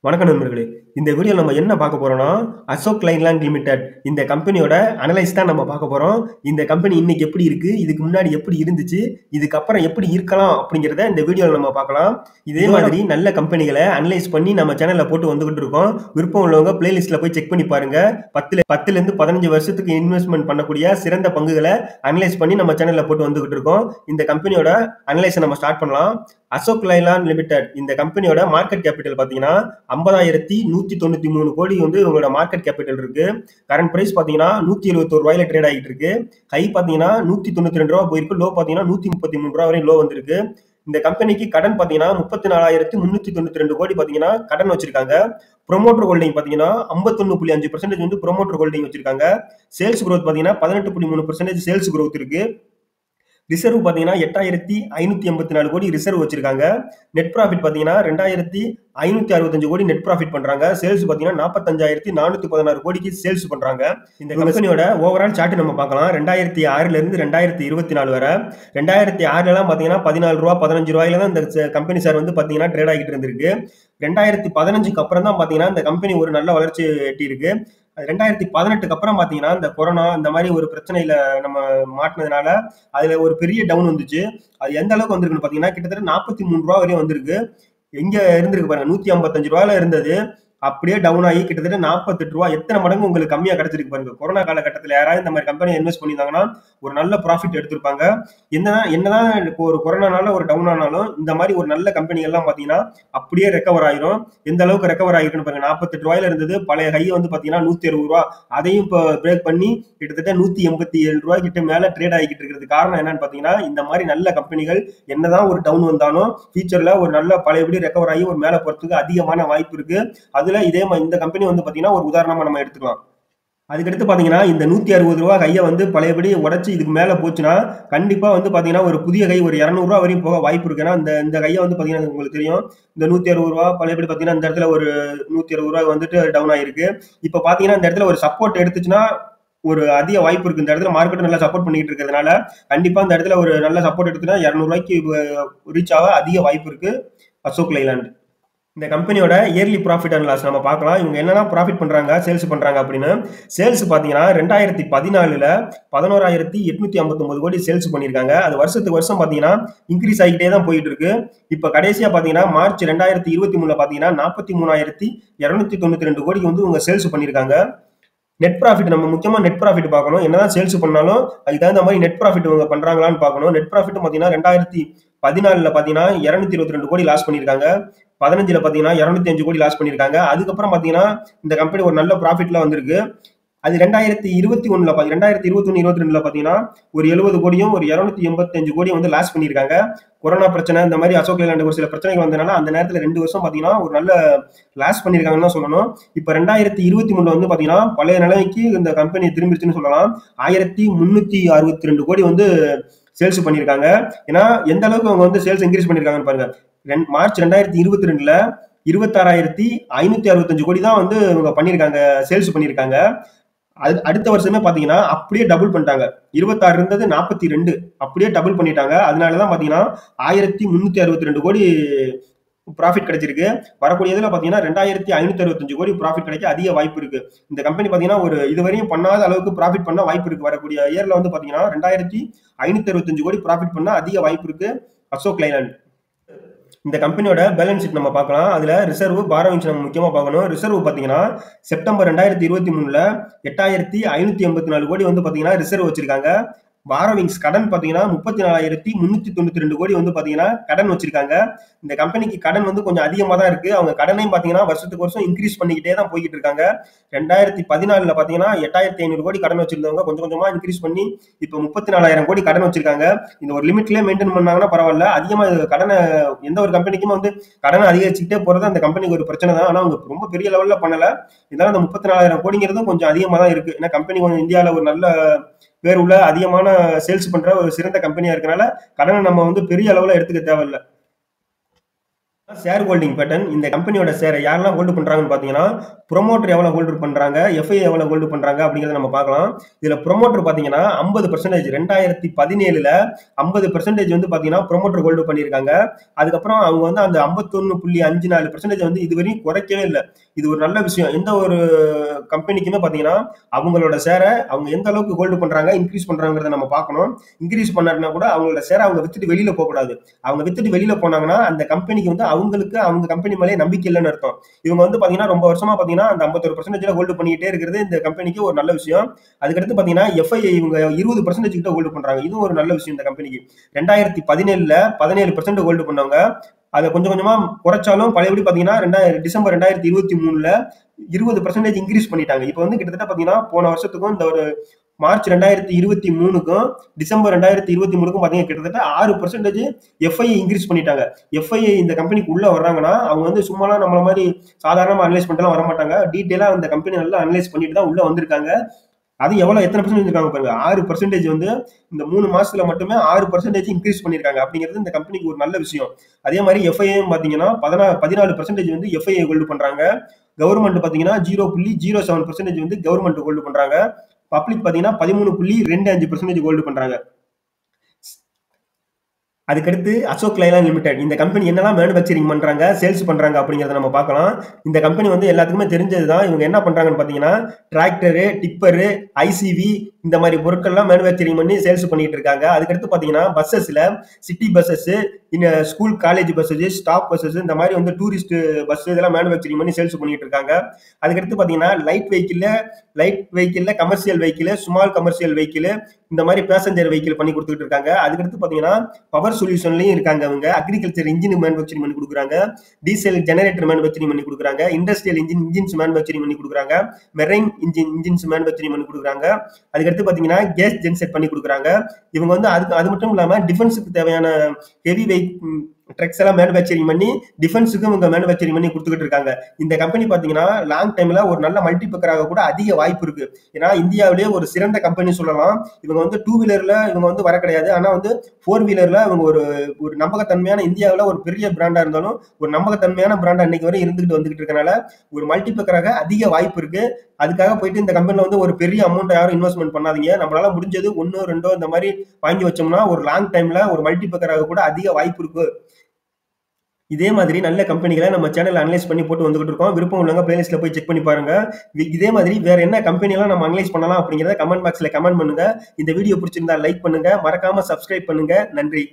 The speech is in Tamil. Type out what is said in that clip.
வணக்கம் நண்பர்களே. இந்த வீடியோல நம்ம என்ன பார்க்க போறோம்னா, அசோக் லைலாண்ட் லிமிடெட் இந்த கம்பெனியோட அனலைஸ் தான் நம்ம பார்க்க போறோம். இந்த கம்பெனி இன்னைக்கு எப்படி இருக்கு? இதுக்கு முன்னாடி எப்படி இருந்துச்சு? இதுக்கப்புறம் எப்படி இருக்கலாம்? அப்படிங்கிறத இந்த வீடியோல நம்ம பார்க்கலாம். இதே மாதிரி நல்ல கம்பெனிகள அனலைஸ் பண்ணி நம்ம சேனல்ல போட்டு வந்துகிட்டு இருக்கோம். விருப்பம் உள்ளவங்க பிளேலிஸ்ட்ல போய் செக் பண்ணி பாருங்க. 10லிருந்து 15 வருஷத்துக்கு இன்வெஸ்ட்மென்ட் பண்ணக்கூடிய சிறந்த பங்குகள அனலைஸ் பண்ணி நம்ம சேனல்ல போட்டு வந்துகிட்டு இருக்கோம். இந்த கம்பெனியோட அனலைஸ நம்ம ஸ்டார்ட் பண்ணலாம். அசோக் லைலாண்ட் லிமிடெட் இந்த கம்பெனியோட மார்க்கெட் கேபிட்டல் பார்த்தீங்கன்னா 50,193 கோடி வந்து உங்களோட மார்க்கெட் கேபிட்டல் இருக்கு. கரண்ட் பிரைஸ் பார்த்தீங்கன்னா ரூ. 171 ட்ரேட் ஆகிட்டு இருக்கு. ஹை பார்த்தீங்கன்னா ரூ. 192 போயிருக்கு. லோ பார்த்தீங்கன்னா ரூ. 133 வரை லோ வந்திருக்கு. இந்த கம்பெனிக்கு கடன் பார்த்தீங்கன்னா 34,392 கோடி பார்த்தீங்கன்னா கடன் வச்சிருக்காங்க. ப்ரொமோட்டர் ஹோல்டிங் பார்த்தீங்கன்னா 51.5% வந்து ப்ரொமோட்டர் ஹோல்டிங் வச்சிருக்காங்க. சேல்ஸ் growth பார்த்தீங்கன்னா 18.3% சேல்ஸ் growth இருக்கு. ரிசர்வ் பார்த்தீங்கன்னா 8,584 கோடி ரிசர்வ் வச்சிருக்காங்க. நெட் ப்ராஃபிட் பார்த்தீங்கன்னா 2,565 கோடி நெட் ப்ராஃபிட் பண்றாங்க. சேல்ஸ் பார்த்தீங்கன்னா 45,416 கோடிக்கு சேல்ஸ் பண்றாங்க. இந்த கம்பெனியோட ஓவரால் சார்ட் நம்ம பார்க்கலாம். 2006ல இருந்து 2024 வரை. 2006லாம் பார்த்தீங்கன்னா ரூ. 14 15 தான் இந்த கம்பெனி ஷேர் வந்து பார்த்தீங்கன்னா ட்ரேட் ஆகிட்டு இருந்திருக்கு. 2015க்கு அப்புறம் தான் பார்த்தீங்கன்னா இந்த கம்பெனி ஒரு நல்ல வளர்ச்சி எட்டி இருக்கு. 2018க்கு அப்புறம் பார்த்தீங்கன்னா இந்த கொரோனா இந்த மாதிரி ஒரு பிரச்சனையில நம்ம மாட்டினதுனால அதுல ஒரு பெரிய டவுன் வந்துச்சு. அது எந்த அளவுக்கு வந்திருக்குன்னு பார்த்தீங்கன்னா கிட்டத்தட்ட ரூ. 43 வரையும் வந்திருக்கு. எங்க இருந்திருக்கு பாருங்க, ரூ. 155 இருந்தது. அப்படியே டவுன் ஆகி கிட்டத்தட்ட ரூ. 48 எத்தனை மடங்கு உங்களுக்கு கம்மியா கிடைச்சிருக்கு பாருங்க. கொரோனா காலகட்டத்தில் யாராவது இந்த மாதிரி கம்பெனி இன்வெஸ்ட் பண்ணியிருந்தாங்கன்னா ஒரு நல்ல ப்ராஃபிட் எடுத்திருப்பாங்க. என்னதான் இப்போ ஒரு கொரோனானால ஒரு டவுன் ஆனாலும் இந்த மாதிரி ஒரு நல்ல கம்பெனிகள்லாம் பார்த்தீங்கன்னா அப்படியே ரெக்கவர் ஆயிரும். எந்த அளவுக்கு ரெக்கவர் ஆகிருக்குன்னு பாருங்க. ரூ. 48 இருந்தது. பழைய ஹை வந்து பார்த்தீங்கன்னா ரூ. 160. அதையும் இப்போ பிரேக் பண்ணி கிட்டத்தட்ட ரூ. 187 கிட்ட மேல ட்ரேட் ஆகிட்டு இருக்கிறது காரணம் என்னன்னு பார்த்தீங்கன்னா இந்த மாதிரி நல்ல கம்பெனிகள் என்னதான் ஒரு டவுன் வந்தாலும் ஃபியூச்சர்ல ஒரு நல்ல பழையபடி ரெக்கவர் ஆகி ஒரு மேல போறதுக்கு அதிகமான வாய்ப்பு இருக்கு. அதுல இதே இந்த கம்பெனி வந்து பாத்தீங்கன்னா ஒரு உதாரணமா நம்ம எடுத்துக்கலாம். அதுக்கடுத்து பாத்தீங்கன்னா இந்த ரூ. 160 கையை வந்து பழையபடி உடைச்சு இதுக்கு மேல போச்சுன்னா கண்டிப்பா வந்து பாத்தீங்கன்னா ஒரு புதிய கை ஒரு ரூ. 200 வரையும் போக வாய்ப்பு இருக்கு. ஏன்னா இந்த கையை வந்து பாத்தீங்கன்னா உங்களுக்கு தெரியும், இந்த ரூ. 160 பழையபடி பாத்தீங்கன்னா இந்த இடத்துல ஒரு ரூ. 160 வந்துட்டு டவுன் ஆயிருக்கு. இப்ப பாத்தீங்கன்னா இந்த இடத்துல ஒரு சப்போர்ட் எடுத்துச்சுன்னா ஒரு அதிக வாய்ப்பு இருக்கு. இந்த இடத்துல மார்க்கெட் நல்லா சப்போர்ட் பண்ணிட்டு இருக்கிறதுனால கண்டிப்பா இந்த இடத்துல ஒரு நல்ல சப்போர்ட் எடுத்துனா ரூ. 200 ரீச் ஆக அதிக வாய்ப்பு இருக்கு அசோக் லைலாண்ட். இந்த கம்பெனியோட இயர்லி ப்ராஃபிட் அண்ட் லாஸ் நம்ம பார்க்கலாம். இவங்க என்னென்ன ப்ராஃபிட் பண்றாங்க, சேல்ஸ் பண்றாங்க அப்படின்னு. சேல்ஸ் பாத்தீங்கன்னா 2014ல 11,859 கோடி சேல்ஸ் பண்ணிருக்காங்க. அது வருஷத்துக்கு வருஷம் பாத்தீங்கன்னா இன்க்ரீஸ் ஆகிட்டே தான் போயிட்டு இருக்கு. இப்ப கடைசியா பாத்தீங்கன்னா மார்ச் 2023ல பாத்தீங்கன்னா 43,292 கோடிக்கு வந்து இவங்க சேல்ஸ் பண்ணிருக்காங்க. நெட் ப்ராஃபிட் நம்ம முக்கியமா நெட் ப்ராஃபிட் பார்க்கணும். என்னதான் சேல்ஸ் பண்ணாலும் அதுக்கு தகுந்த மாதிரி நெட் ப்ராஃபிட் இவங்க பண்றாங்களான்னு பார்க்கணும். நெட் ப்ராஃபிட் பாத்தீங்கன்னா 2014ல பாத்தீங்கன்னா 222 கோடி லாஸ் பண்ணிருக்காங்க. 15ல பாத்தீங்கன்னா 205 கோடி லாஸ் பண்ணிருக்காங்க. அதுக்கப்புறம் பாத்தீங்கன்னா இந்த கம்பெனி ஒரு நல்ல ப்ராஃபிட்ல வந்திருக்கு. அது 2021ல 2021 22ல பாத்தீங்கன்னா ஒரு 70 கோடியும் ஒரு 285 கோடியும் வந்து லாஸ் பண்ணிருக்காங்க. கொரோனா பிரச்சனை இந்த மாதிரி அசோக் லைலாண்ட் ஒரு சில பிரச்சனைகள் வந்ததுனால அந்த நேரத்துல 2 வருஷம் பாத்தீங்கன்னா ஒரு நல்ல லாஸ் பண்ணிருக்காங்கன்னு தான் சொல்லணும். இப்ப 2023ல வந்து பாத்தீங்கன்னா பழைய நிலைமைக்கு இந்த கம்பெனி திரும்பிடுச்சுன்னு சொல்லலாம். 1,362 கோடி வந்து சேல்ஸ் பண்ணிருக்காங்க. ஏன்னா எந்த அளவுக்கு அவங்க வந்து சேல்ஸ் இன்க்ரீஸ் பண்ணிருக்காங்கன்னு பாருங்க. மார்ச் 2022ல 26,565 கோடி தான் வந்து இவங்க பண்ணிருக்காங்க, சேல்ஸ் பண்ணிருக்காங்க. அடுத்த வருஷமே பாத்தீங்கன்னா அப்படியே டபுள் பண்ணிட்டாங்க. 26 இருந்தது 42 அப்படியே டபுள் பண்ணிட்டாங்க. அதனாலதான் பாத்தீங்கன்னா 1,362 கோடி ப்ராஃபிட் கிடைச்சிருக்கு. வரக்கூடியதுல பாத்தீங்கன்னா 2,565 கோடி ப்ராஃபிட் கிடைக்க அதிக வாய்ப்பு இருக்கு. இந்த கம்பெனி பாத்தீங்கன்னா ஒரு இதுவரையும் பண்ணாத அளவுக்கு ப்ராஃபிட் பண்ண வாய்ப்பு இருக்கு. வரக்கூடிய இயர்ல வந்து பாத்தீங்கன்னா 2,565 கோடி ப்ராஃபிட் பண்ண அதிக வாய்ப்பு இருக்கு அசோக் லைலாண்ட். இந்த கம்பெனியோட பேலன்ஸ் ஷீட் நம்ம பார்க்கலாம். அதுல ரிசர்வ் பாரோவிங்ஸ் நம்ம முக்கியமா பார்க்கணும். ரிசர்வ் பாத்தீங்கன்னா செப்டம்பர் 2023ல 8,584 கோடி வந்து பாத்தீங்கன்னா ரிசர்வ் வச்சிருக்காங்க. பாரோவிங்ஸ் கடன் பாத்தீங்கன்னா 34,392 கோடி வந்து பாத்தீங்கன்னா கடன் வச்சிருக்காங்க. இந்த கம்பெனிக்கு கடன் வந்து கொஞ்சம் அதிகமா தான் இருக்கு. அவங்க கடனையும் பாத்தீங்கன்னா வருஷத்துக்கு வருஷம் இன்க்ரீஸ் பண்ணிக்கிட்டே தான் போய்கிட்டு இருக்காங்க. 2014ல பாத்தீங்கன்னா 8,500 கோடி கடன் வச்சிருந்தவங்க கொஞ்சம் கொஞ்சமா இன்க்ரீஸ் பண்ணி இப்ப 34,000 கோடி கடன் வச்சிருக்காங்க. இந்த ஒரு லிமிட்லயே மெயின்டைன் பண்ணாங்கன்னா பரவாயில்ல. அதிகமா கடனை எந்த ஒரு கம்பெனிக்குமே வந்து கடனை அதிகரிச்சுக்கிட்டே போறது அந்த கம்பெனிக்கு ஒரு பிரச்சனை தான். ஆனா அவங்க ரொம்ப பெரிய லெவல்ல பண்ணல. இதனால அந்த 34,000 கோடிங்கிறதும் கொஞ்சம் அதிகமா தான் இருக்கு. ஏன்னா கம்பெனி கொஞ்சம் இந்தியாவில ஒரு நல்ல பேர் உள்ள அதிகமான சேல்ஸ் பண்ற ஒரு சிறந்த கம்பெனியா இருக்கனால கடனை நம்ம வந்து பெரிய அளவுல எடுத்துக்க தேவையில்லை. ஷேர் ஹோல்டிங் பேட்டர்ன் இந்த கம்பெனியோட ஷேரை யாரெல்லாம் ஹோல்டு பண்றாங்கன்னு பாத்தீங்கன்னா ப்ரொமோட்டர் எவ்வளவு ஹோல்டு பண்றாங்க, எஃப்ஐ எவ்வளவு ஹோல்டு பண்றாங்க அப்படிங்கறத நம்ம பார்க்கலாம். இதுல ப்ரொமோட்டர் பாத்தீங்கன்னா 50% 2017ல 50% வந்து பாத்தீங்கன்னா ப்ரொமோட்டர் ஹோல்டு பண்ணியிருக்காங்க. அதுக்கப்புறம் அவங்க வந்து அந்த 51.54% வந்து இதுவரையும் குறைக்கவே இல்லை. இது ஒரு நல்ல விஷயம். எந்த ஒரு கம்பெனிக்குமே பாத்தீங்கன்னா அவங்களோட ஷேரை அவங்க எந்த அளவுக்கு ஹோல்டு பண்றாங்க, இன்க்ரீஸ் பண்றாங்கிறத நம்ம பார்க்கணும். இன்க்ரீஸ் பண்ணாருன்னா கூட அவங்களோட ஷேரை அவங்க வித்துட்டு வெளியில போக கூடாது. அவங்க வித்துட்டு வெளியில போனாங்கன்னா அந்த கம்பெனிக்கு வந்து அவங்களுக்கு அவங்க கம்பெனி மேலே நம்பிக்கை இல்லைன்னு அர்த்தம். இவங்க வந்து பாத்தீங்கன்னா ரொம்ப வருஷமா பாத்தீங்கன்னா அந்த 51% ஹோல்டு பண்ணிட்டே இருக்கிறது இந்த கம்பெனிக்கு ஒரு நல்ல விஷயம். அதுக்கடுத்து பாத்தீங்கன்னா எஃப்ஐ இவங்க 20% கிட்ட ஹோல்டு பண்றாங்க. இதுவும் ஒரு நல்ல விஷயம் இந்த கம்பெனிக்கு. 2017ல 17% ஹோல்டு பண்ணவங்க அதை கொஞ்சம் கொஞ்சமா குறைச்சாலும் பழையபடி பாத்தீங்கன்னா டிசம்பர் 2023ல 20% இன்க்ரீஸ் பண்ணிட்டாங்க. இப்போ வந்து கிட்டத்தட்ட பாத்தீங்கன்னா போன வருஷத்துக்கும் இந்த ஒரு மார்ச் 2023க்கும் டிசம்பர் 2023க்கும் பாத்தீங்கன்னா கிட்டத்தட்ட 6% எஃப்ஐ இன்க்ரீஸ் பண்ணிட்டாங்க. எஃப்ஐ இந்த கம்பெனிக்கு உள்ள வர்றாங்கன்னா அவங்க வந்து சும்மாலாம் நம்மள மாதிரி சாதாரணமா அனலைஸ் பண்ணிட்டு வர மாட்டாங்க. டீட்டெயிலா அந்த கம்பெனி நல்லா அனலைஸ் பண்ணிட்டு தான் உள்ள வந்திருக்காங்க. அது எவ்வளவு எத்தனை பர்சன்டேஜ் இருக்காங்க பாருங்க. 6% வந்து இந்த 3 மாசத்துல மட்டுமே 6% இன்க்ரீஸ் பண்ணிருக்காங்க அப்படிங்கிறது இந்த கம்பெனிக்கு ஒரு நல்ல விஷயம். அதே மாதிரி எஃப்ஐயும் பாத்தீங்கன்னா 14% வந்து எஃப்ஐ ஹோல்டு பண்றாங்க. கவர்மெண்ட் பாத்தீங்கன்னா 0.07% வந்து கவர்மெண்ட் ஹோல்டு பண்றாங்க. பப்ளிக் பாத்தீங்கன்னா 13.25% ஹோல்டு பண்றாங்க. அதுக்கடுத்து அசோக் லைலாண்ட் லிமிடெட் இந்த கம்பெனி என்னெல்லாம் மேனுஃபேக்சரிங் பண்றாங்க, சேல்ஸ் பண்றாங்க அப்படிங்கறத நம்ம பார்க்கலாம். இந்த கம்பெனி வந்து எல்லாத்துக்குமே தெரிஞ்சதுதான். இவங்க என்ன பண்றாங்கன்னு பாத்தீங்கன்னா டிராக்டரு, டிப்பரு, ஐசிவி இந்த மாதிரி பொருட்கள்லாம் மேனுஃபேக்சரிங் பண்ணி சேல்ஸ் பண்ணிட்டு இருக்காங்க. அதுக்கடுத்து பாத்தீங்கன்னா பஸ்ஸஸ்ல city buses, school college buses, stop buses இந்த மாதிரி வந்து டூரிஸ்ட் பஸ் இதெல்லாம் மேனுஃபேக்சரிங் பண்ணி சேல்ஸ் பண்ணிட்டு இருக்காங்க. அதுக்கடுத்து பாத்தீங்கன்னா லைட் வெஹிக்கிள்ல commercial vehicle, small commercial vehicle இந்த மாதிரி பேசஞ்சர் வெஹிக்கிள் பண்ணி கொடுத்துட்டு இருக்காங்க. அதுக்கடுத்து பாத்தீங்கன்னா பவர் சொல்யூஷன்லயும் இருக்காங்க. அவங்க அக்ரிகல்ச்சர் இன்ஜின் மேனுஃபேக்சரிங் பண்ணி கொடுக்குறாங்க, டீசல் ஜெனரேட்டர் மேனுஃபேக்சரிங் பண்ணி கொடுக்குறாங்க, இண்டஸ்ட்ரியல் இன்ஜின்ஸ் மேனுஃபேக்சரிங் பண்ணி கொடுக்குறாங்க, மெரைன் இன்ஜின்ஸ் மேனுஃபேக்சரிங் பண்ணி கொடுக்குறாங்க. அதுக்கடுத்து பாத்தீங்கன்னா கேஸ் ஜென்செட் பண்ணி கொடுக்குறாங்க. இவங்க வந்து அது மட்டும் இல்லாம டிஃபென்ஸுக்கு தேவையான ஹெவி வெயிட் ட்ரக்ஸ் எல்லாம் மேனுஃபேக்சரிங் பண்ணி டிஃபென்ஸுக்கும் இவங்க மேனுஃபேக்சரிங் பண்ணி கொடுத்துக்கிட்டு இருக்காங்க. இந்த கம்பெனி பாத்தீங்கன்னா லாங் டைம்ல ஒரு நல்ல மல்டிபக்கராக கூட அதிக வாய்ப்பு இருக்கு. ஏன்னா இந்தியாவிலேயே ஒரு சிறந்த கம்பெனி சொல்லலாம். இவங்க வந்து 2 வீலர்ல இவங்க வந்து வர கிடையாது. ஆனா வந்து 4 வீலர்ல இவங்க ஒரு நம்பகத்தன்மையான இந்தியாவில ஒரு பெரிய பிராண்டா இருந்தாலும் ஒரு நம்பகத்தன்மையான பிராண்டா இன்னைக்கு வரை வந்துகிட்டு இருக்கனால ஒரு மல்டிபக்கராக அதிக வாய்ப்பு இருக்கு. அதுக்காக போயிட்டு இந்த கம்பெனில வந்து ஒரு பெரிய அமௌண்ட் யாரும் இன்வெஸ்ட்மெண்ட் பண்ணாதீங்க. நம்மளால முடிஞ்சது 1 2 இந்த மாதிரி வாங்கி வச்சோம்னா ஒரு லாங் டைம்ல ஒரு மல்டிபக்கராக கூட அதிக வாய்ப்பு இருக்கு. இதே மாதிரி நல்ல கம்பெனிகளை நம்ம சேனல் அனலைஸ் பண்ணி போட்டு வந்துகிட்டு இருக்கோம். விருப்பம் உள்ளவங்க பிளேலிஸ்ட்ல போய் செக் பண்ணி பாருங்க. இதே மாதிரி வேற என்ன கம்பெனி எல்லாம் நம்ம அனலைஸ் பண்ணலாம் அப்படிங்கறத கமெண்ட் பாக்ஸ்ல கமெண்ட் பண்ணுங்க. இந்த வீடியோ பிடிச்சிருந்தா லைக் பண்ணுங்க, மறக்காம சப்ஸ்கிரைப் பண்ணுங்க. நன்றி.